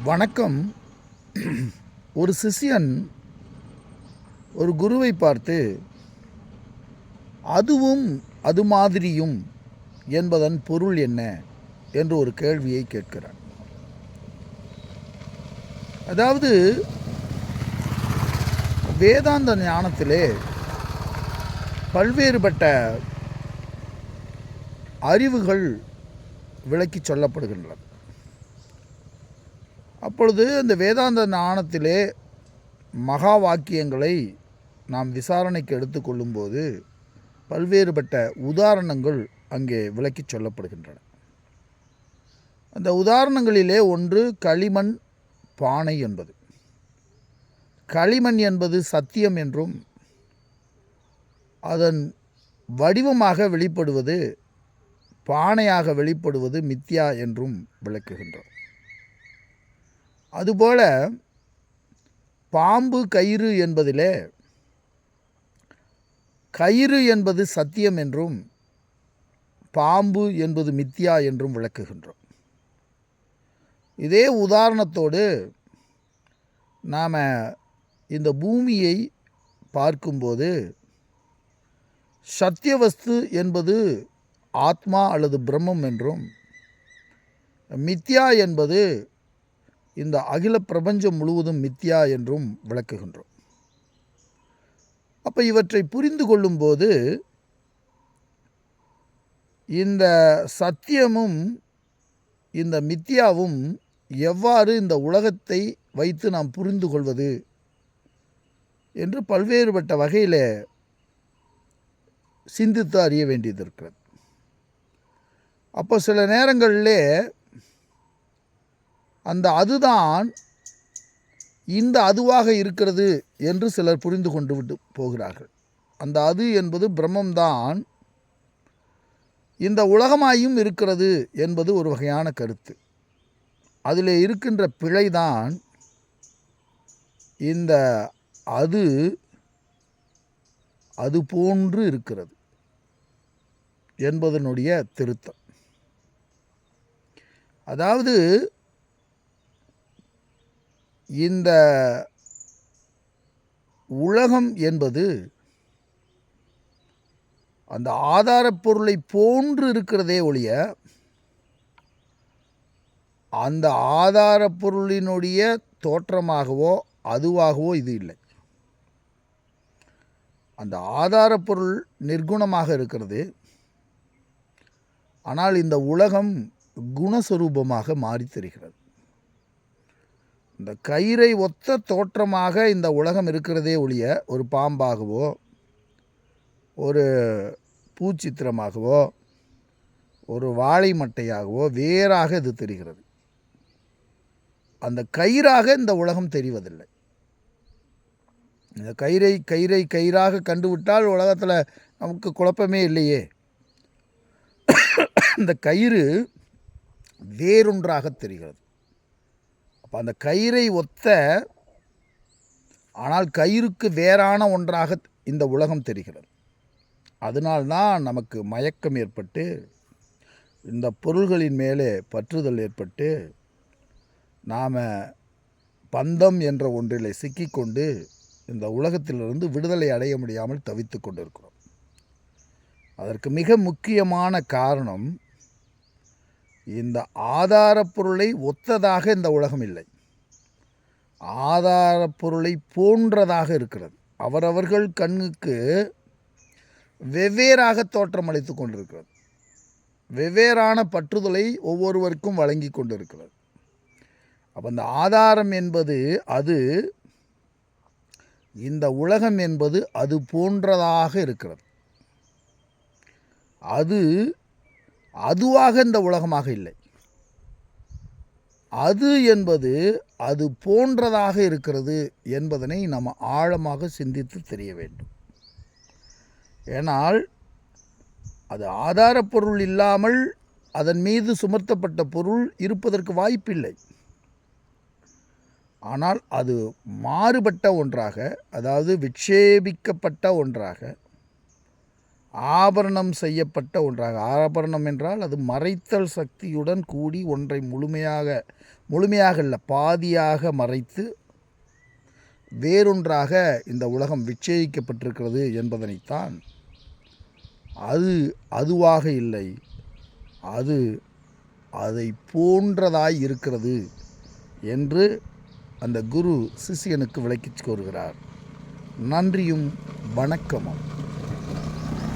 வணக்கம். ஒரு சிஷ்யன் ஒரு குருவை பார்த்து, அதுவும் அது மாதிரியும் என்பதன் பொருள் என்ன என்று ஒரு கேள்வியை கேட்கிறார். அதாவது வேதாந்த ஞானத்திலே பல்வேறுபட்ட அறிவுகள் விளக்கி சொல்லப்படுகின்றன. அப்பொழுது அந்த வேதாந்த ஞானத்திலே மகா வாக்கியங்களை நாம் விசாரணைக்கு எடுத்துக்கொள்ளும்போது பல்வேறுபட்ட உதாரணங்கள் அங்கே விளக்கி சொல்லப்படுகின்றன. அந்த உதாரணங்களிலே ஒன்று களிமண் பானை என்பது. களிமண் என்பது சத்தியம் என்றும் அதன் வடிவமாக வெளிப்படுவது, பானையாக வெளிப்படுவது மித்யா என்றும் விளக்குகின்றோம். அதுபோல பாம்பு கயிறு என்பதிலே கயிறு என்பது சத்தியம் என்றும் பாம்பு என்பது மித்யா என்றும் விளக்குகின்றோம். இதே உதாரணத்தோடு நாம் இந்த பூமியை பார்க்கும்போது சத்தியவஸ்து என்பது ஆத்மா அல்லது பிரம்மம் என்றும், மித்யா என்பது இந்த அகில பிரபஞ்சம் முழுவதும் மித்யா என்றும் விளக்குகின்றோம். அப்போ இவற்றை புரிந்து கொள்ளும்போது இந்த சத்தியமும் இந்த மித்யாவும் எவ்வாறு இந்த உலகத்தை வைத்து நாம் புரிந்து கொள்வது என்று பல்வேறுபட்ட வகையில் சிந்தித்து அறிய வேண்டியது இருக்கிறது. அப்போ சில நேரங்களிலே அந்த அதுதான் இந்த அதுவாக இருக்கிறது என்று சிலர் புரிந்து கொண்டு விட்டு போகிறார்கள். அந்த அது என்பது பிரம்மம்தான் இந்த உலகமாயும் இருக்கிறது என்பது ஒரு வகையான கருத்து. அதில் இருக்கின்ற பிழைதான் இந்த அது அது போன்று இருக்கிறது என்பதனுடைய திருத்தம். அதாவது இந்த உலகம் என்பது அந்த ஆதாரப் பொருளை போன்று இருக்கிறதே ஒழிய அந்த ஆதாரப் பொருளினுடைய தோற்றமாகவோ அதுவாகவோ இது இல்லை. அந்த ஆதாரப் பொருள் நிர்குணமாக இருக்கிறது. ஆனால் இந்த உலகம் குணஸ்வரூபமாக மாறி தெரிகிறது. இந்த கயிறை ஒத்த தோற்றமாக இந்த உலகம் இருக்கிறதே ஒழிய ஒரு பாம்பாகவோ ஒரு பூச்சித்திரமாகவோ ஒரு வாழை மட்டையாகவோ வேறாக இது தெரிகிறது. அந்த கயிறாக இந்த உலகம் தெரிவதில்லை. இந்த கயிறாக கண்டுவிட்டால் உலகத்தில் நமக்கு குழப்பமே இல்லையே. இந்த கயிறு வேறொன்றாக தெரிகிறது. அப்போ அந்த கயிறை ஒத்த ஆனால் கயிறுக்கு வேறான ஒன்றாக இந்த உலகம் தெரிகிறது. அதனால்தான் நமக்கு மயக்கம் ஏற்பட்டு இந்த பொருள்களின் மேலே பற்றுதல் ஏற்பட்டு நாம் பந்தம் என்ற ஒன்றில் சிக்கிக்கொண்டு இந்த உலகத்திலிருந்து விடுதலை அடைய முடியாமல் தவித்து கொண்டிருக்கிறோம். அதற்கு மிக முக்கியமான காரணம் இந்த ஆதாரப் பொருளை ஒத்ததாக இந்த உலகம் இல்லை, ஆதாரப் பொருளை போன்றதாக இருக்கிறது. அவரவர்கள் கண்ணுக்கு வெவ்வேறாக தோற்றமளித்து கொண்டிருக்கிறது. வெவ்வேறான பற்றுதலை ஒவ்வொருவருக்கும் வழங்கி கொண்டிருக்கிறது. அப்போ அந்த ஆதாரம் என்பது அது, இந்த உலகம் என்பது அது போன்றதாக இருக்கிறது. அது அதுவாக இந்த உலகமாக இல்லை. அது என்பது அது போன்றதாக இருக்கிறது என்பதனை நாம் ஆழமாக சிந்தித்து தெரிய வேண்டும். ஏனால் அது ஆதாரப் பொருள் இல்லாமல் அதன் மீது சுமர்த்தப்பட்ட பொருள் இருப்பதற்கு வாய்ப்பில்லை. ஆனால் அது மாறுபட்ட ஒன்றாக, அதாவது விட்சேபிக்கப்பட்ட ஒன்றாக, ஆபரணம் செய்யப்பட்ட ஒன்றாக, ஆபரணம் என்றால் அது மறைத்தல் சக்தியுடன் கூடி ஒன்றை முழுமையாக இல்லை, பாதியாக மறைத்து வேறொன்றாக இந்த உலகம் விச்சயிக்கப்பட்டிருக்கிறது என்பதனைத்தான். அதுவாக இல்லை, அது அதை போன்றதாய் இருக்கிறது என்று அந்த குரு சிஷியனுக்கு விளக்கிச் கூறுகிறார். நன்றியும் வணக்கமும்.